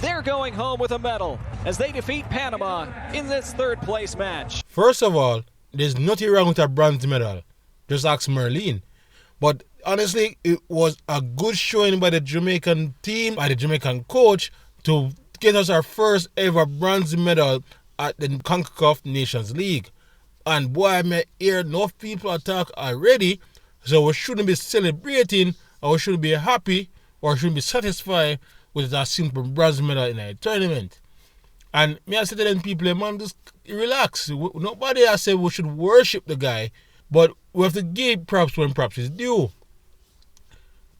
They're going home with a medal as they defeat Panama in this third-place match. First of all, there's nothing wrong with a bronze medal. Just ask Merlin. But honestly, it was a good showing by the Jamaican team, by the Jamaican coach, to get us our first ever bronze medal at the Concacaf Nations League. And boy, I may hear enough people talk already, so we shouldn't be celebrating, or we shouldn't be happy, or shouldn't be satisfied with a simple bronze medal in a tournament. And me I say to them people, man, just relax. Nobody has said we should worship the guy, but we have to give props when props is due.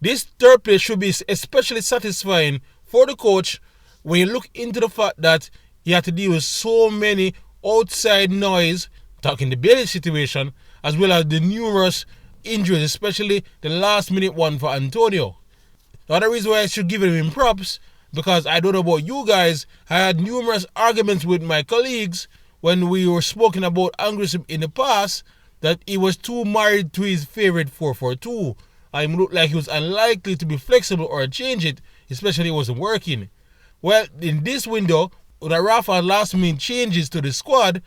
This third place should be especially satisfying for the coach when you look into the fact that he had to deal with so many outside noise, talking the Bailey situation, as well as the numerous injuries, especially the last minute one for Antonio. The other reason why I should give him props, because I don't know about you guys, I had numerous arguments with my colleagues when we were speaking about Hallgrimsson in the past, that he was too married to his favorite 4-4-2. I looked like he was unlikely to be flexible or change it, especially it wasn't working. Well, in this window, with a Rafa last minute changes to the squad,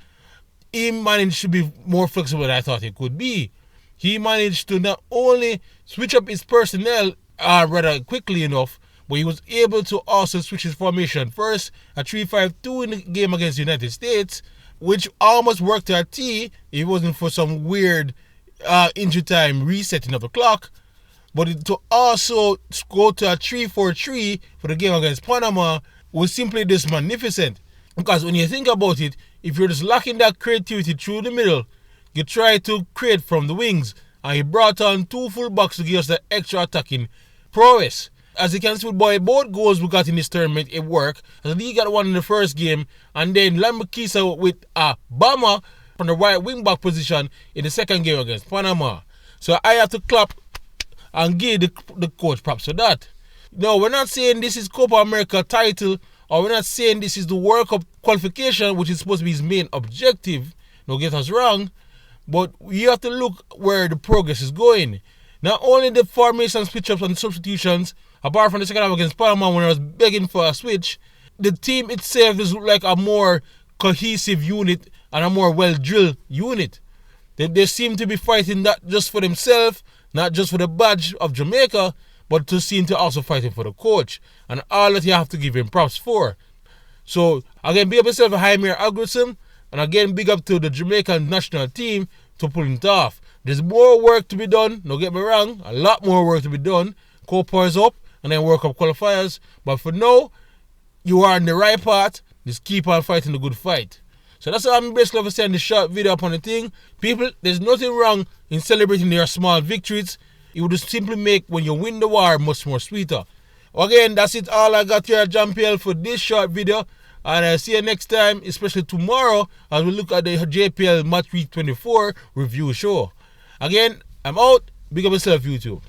he managed to be more flexible than I thought he could be. He managed to not only switch up his personnel rather quickly enough, but he was able to also switch his formation. First, a 3-5-2 in the game against the United States, which almost worked to a T if it wasn't for some weird injury time resetting of the clock. But to also go to a 3-4-3 for the game against Panama was simply just magnificent. Because when you think about it, if you're just lacking that creativity through the middle, you try to create from the wings. And he brought on two fullbacks to give us the extra attacking prowess. As you can see, boy, both goals we got in this tournament, it worked. As he got one in the first game, and then Lambakisa with a bomber from the right wing back position in the second game against Panama. So I have to clap and give the coach props for that. No, we're not saying this is Copa America title, or we're not saying this is the World Cup qualification, which is supposed to be his main objective. Don't get us wrong, but you have to look where the progress is going. Not only the formation switch-ups and substitutions, apart from the second half against Panama when I was begging for a switch, the team itself is like a more cohesive unit and a more well-drilled unit. They seem to be fighting not just for themselves, not just for the badge of Jamaica, but to seem to also fighting for the coach. And all that you have to give him props for. So, again, big up yourself, Heimir Hallgrímsson, and again, big up to the Jamaican national team to pull it off. There's more work to be done, don't get me wrong, a lot more work to be done. Copa is up, and then World Cup qualifiers. But for now, you are in the right path. Just keep on fighting the good fight. So that's all I'm basically saying this short video upon the thing. People, there's nothing wrong in celebrating their small victories. It will just simply make when you win the war much more sweeter. Again, that's it. All I got here at JamPL for this short video. And I'll see you next time, especially tomorrow, as we look at the JPL Match Week 24 review show. Again, I'm out. Big up yourself, YouTube.